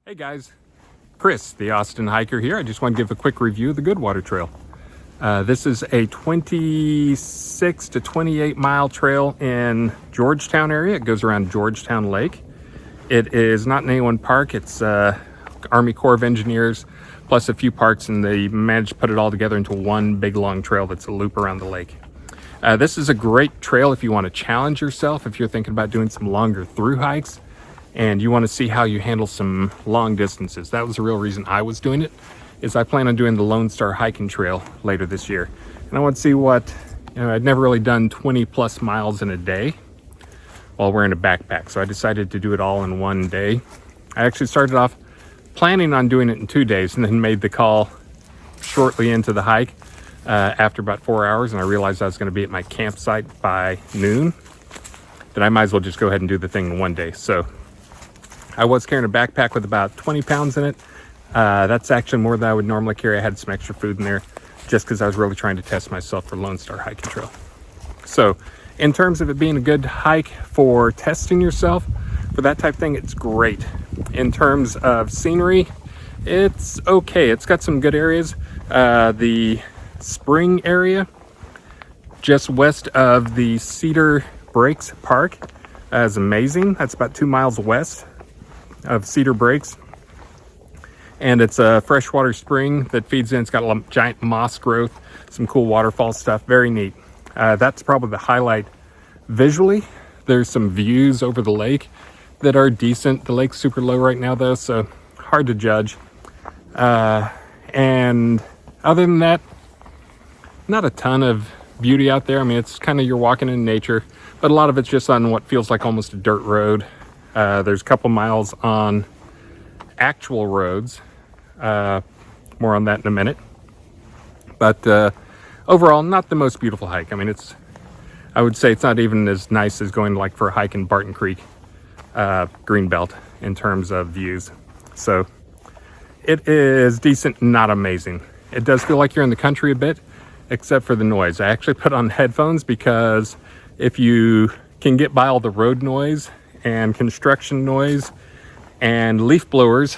Hey guys, Chris, the Austin hiker here. I just want to give a quick review of the GoodWater Trail. This is a 26 to 28 mile trail in Georgetown area. It goes around Georgetown Lake. It is not in any one park. It's Army Corps of Engineers plus a few parks, and they managed to put it all together into one big long trail that's a loop around the lake. This is a great trail if you want to challenge yourself, if you're thinking about doing some longer through hikes and you want to see how you handle some long distances. That was the real reason I was doing it, is I plan on doing the Lone Star hiking trail later this year. And I want to see what, I'd never really done 20 plus miles in a day while wearing a backpack. So I decided to do it all in one day. I actually started off planning on doing it in 2 days and then made the call shortly into the hike after about 4 hours. And I realized I was going to be at my campsite by noon, that I might as well just go ahead and do the thing in 1 day. So I was carrying a backpack with about 20 pounds in it. That's actually more than I would normally carry. I had some extra food in there just because I was really trying to test myself for Lone Star hiking trail. So in terms of it being a good hike for testing yourself, for that type of thing, it's great. In terms of scenery, it's okay. It's got some good areas. The spring area just west of the Cedar Breaks Park is amazing. That's about 2 miles west of Cedar Breaks, and it's a freshwater spring that feeds in. It's got a giant moss growth, some cool waterfall stuff, very neat. That's probably the highlight visually. There's some views over the lake that are decent. The lake's super low right now though, so hard to judge. And other than that, not a ton of beauty out there. I mean, it's kind of, you're walking in nature, but a lot of it's just on what feels like almost a dirt road. There's a couple miles on actual roads. More on that in a minute. But overall, not the most beautiful hike. I mean, I would say it's not even as nice as going like for a hike in Barton Creek Greenbelt in terms of views. So it is decent, not amazing. It does feel like you're in the country a bit, except for the noise. I actually put on headphones because if you can get by all the road noise and construction noise and leaf blowers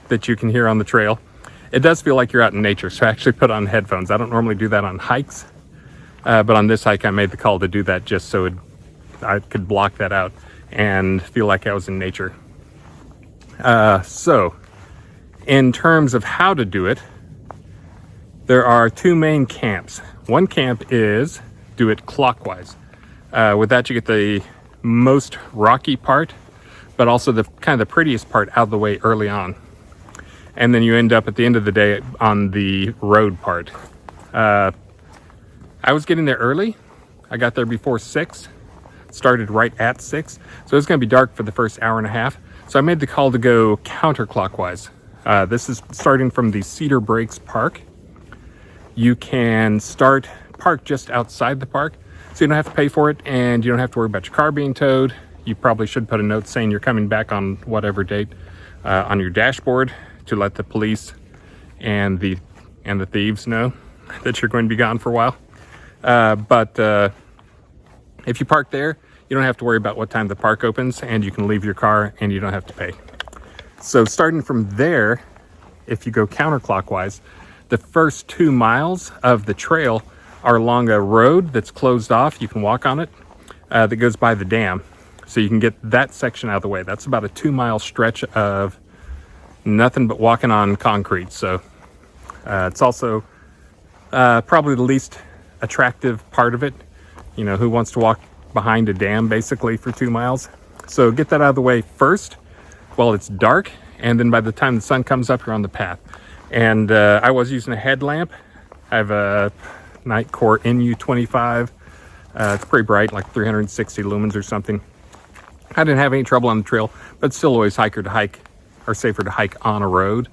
that you can hear on the trail, it does feel like you're out in nature. So I actually put on headphones. I don't normally do that on hikes, but on this hike I made the call to do that just so I could block that out and feel like I was in nature. So in terms of how to do it, there are two main camps. One camp is do it clockwise. With that you get the most rocky part, but also the kind of the prettiest part out of the way early on. And then you end up at the end of the day on the road part. I was getting there early. I got there before 6, started right at 6. So it's gonna be dark for the first hour and a half. So I made the call to go counterclockwise. This is starting from the Cedar Breaks Park. You can park just outside the park, so you don't have to pay for it, and you don't have to worry about your car being towed. You probably should put a note saying you're coming back on whatever date on your dashboard to let the police and the thieves know that you're going to be gone for a while. But if you park there, you don't have to worry about what time the park opens, and you can leave your car and you don't have to pay. So starting from there, if you go counterclockwise, the first 2 miles of the trail are along a road that's closed off. You can walk on it that goes by the dam. So you can get that section out of the way. That's about a 2 mile stretch of nothing but walking on concrete. So it's also probably the least attractive part of it. You know, who wants to walk behind a dam basically for 2 miles? So get that out of the way first while it's dark, and then by the time the sun comes up, you're on the path. And I was using a headlamp. I have a Nightcore NU25. It's pretty bright, like 360 lumens or something. I didn't have any trouble on the trail, but it's still always safer to hike on a road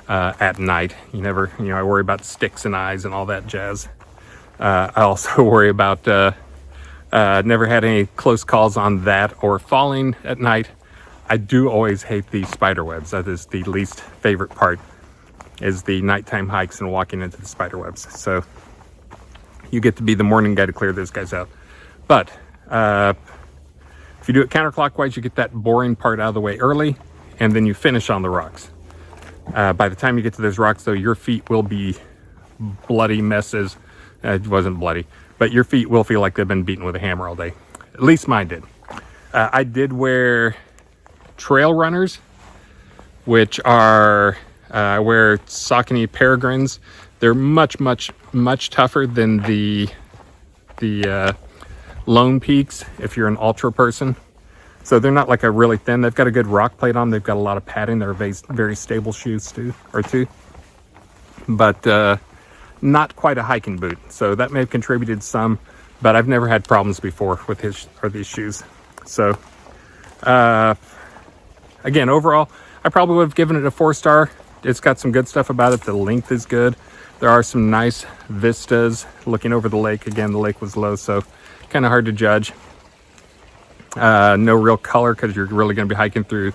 at night. I worry about sticks and eyes and all that jazz. I also worry about never had any close calls on that or falling at night. I do always hate the spider webs. That is the least favorite part, is the nighttime hikes and walking into the spider webs. So you get to be the morning guy to clear those guys out. But if you do it counterclockwise, you get that boring part out of the way early, and then you finish on the rocks. By the time you get to those rocks, though, your feet will be bloody messes. It wasn't bloody, but your feet will feel like they've been beaten with a hammer all day. At least mine did. I did wear trail runners, which are wear Saucony Peregrines. They're much tougher than the Lone Peaks if you're an ultra person. So they're not like a really thin. They've got a good rock plate on. They've got a lot of padding. They're very stable shoes too, but not quite a hiking boot. So that may have contributed some, but I've never had problems before with these shoes. So again, overall, I probably would have given it a 4-star. It's got some good stuff about it. The length is good. There are some nice vistas looking over the lake. Again, the lake was low, so kind of hard to judge. No real color because you're really going to be hiking through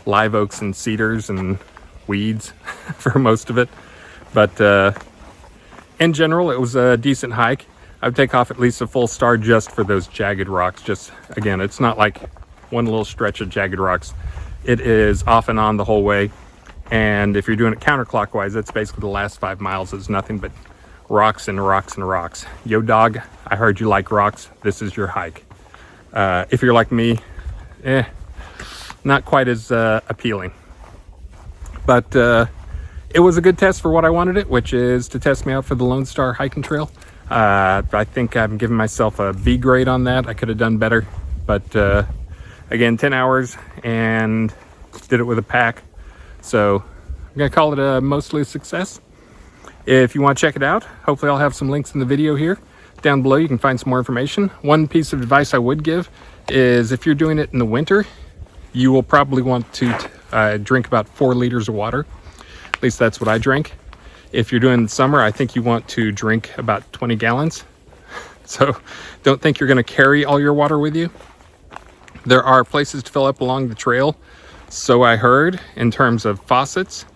live oaks and cedars and weeds for most of it. But in general, it was a decent hike. I would take off at least a full star just for those jagged rocks. Just, again, it's not like one little stretch of jagged rocks. It is off and on the whole way. And if you're doing it counterclockwise, that's basically the last 5 miles is nothing but rocks and rocks and rocks. Yo, dog, I heard you like rocks. This is your hike. If you're like me, not quite as appealing. But it was a good test for what I wanted it, which is to test me out for the Lone Star Hiking Trail. I think I'm giving myself a B grade on that. I could have done better. But again, 10 hours and did it with a pack. So I'm going to call it a mostly a success. If you want to check it out, hopefully I'll have some links in the video here. Down below you can find some more information. One piece of advice I would give is if you're doing it in the winter, you will probably want to drink about 4 liters of water. At least that's what I drink. If you're doing it in summer, I think you want to drink about 20 gallons. So don't think you're going to carry all your water with you. There are places to fill up along the trail, so I heard, in terms of faucets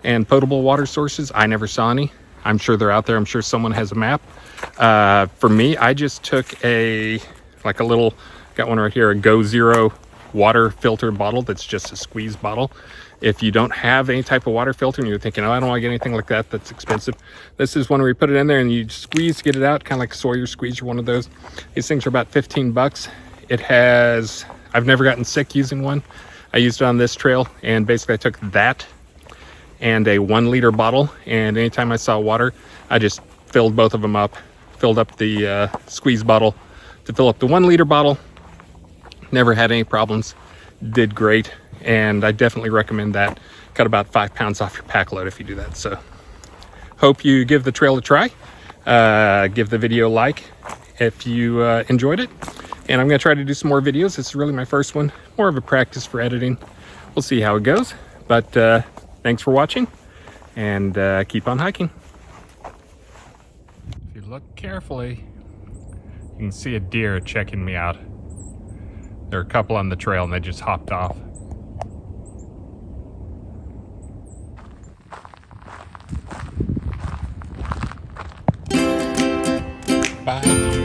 and potable water sources. I never saw any. I'm sure they're out there. I'm sure someone has a map. For me, I just took got one right here, a Go Zero water filter bottle that's just a squeeze bottle. If you don't have any type of water filter and you're thinking, oh, I don't want to get anything like that, that's expensive, this is one where you put it in there and you squeeze to get it out, kind of like a Sawyer squeeze or one of those. These things are about 15 bucks. I've never gotten sick using one. I used it on this trail, and basically I took that and a 1 liter bottle, and anytime I saw water, I just filled both of them up, filled up the squeeze bottle to fill up the 1 liter bottle. Never had any problems, did great, and I definitely recommend that. Cut about 5 pounds off your pack load if you do that. So hope you give the trail a try. Give the video a like if you enjoyed it, and I'm going to try to do some more videos. This is really my first one, more of a practice for editing. We'll see how it goes, but thanks for watching, and keep on hiking. If you look carefully, you can see a deer checking me out. There are a couple on the trail and they just hopped off. Bye, deer.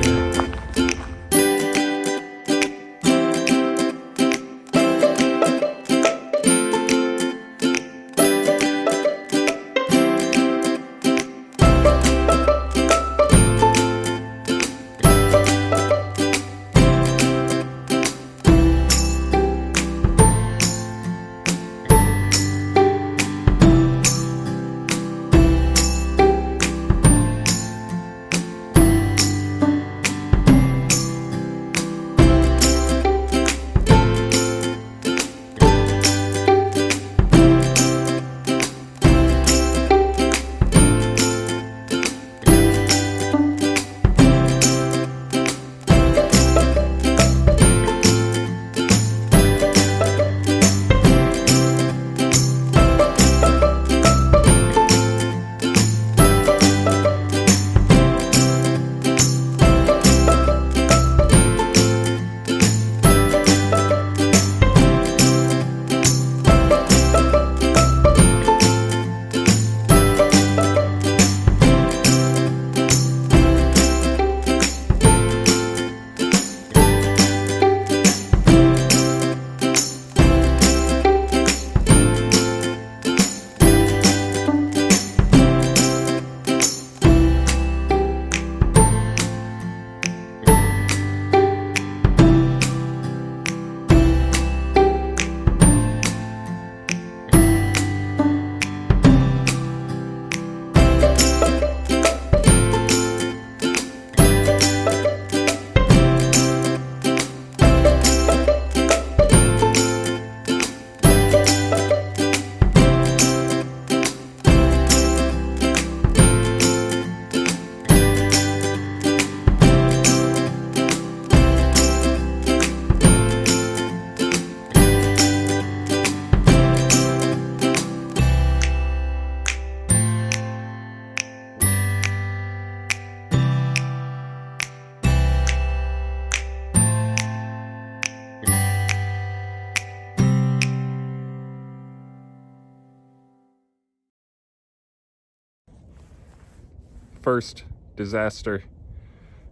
first disaster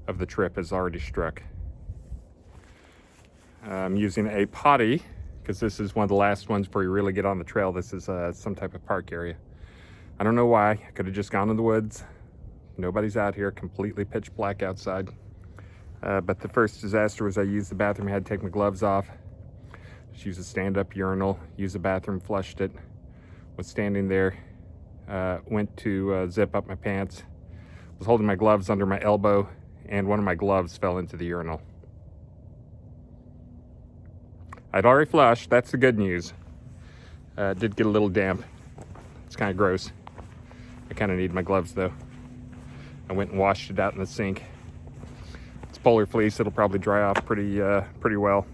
of the trip has already struck. I'm using a potty because this is one of the last ones before you really get on the trail. This is some type of park area. I don't know why. I could have just gone in the woods. Nobody's out here, completely pitch black outside. But the first disaster was I used the bathroom. I had to take my gloves off. Just used a stand-up urinal, used the bathroom, flushed it. Was standing there, went to zip up my pants. Was holding my gloves under my elbow, and one of my gloves fell into the urinal. I'd already flushed. That's the good news. It did get a little damp. It's kind of gross. I kind of need my gloves though. I went and washed it out in the sink. It's polar fleece. It'll probably dry off pretty well.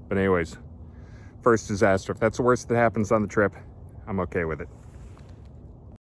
But anyways, first disaster. If that's the worst that happens on the trip, I'm okay with it.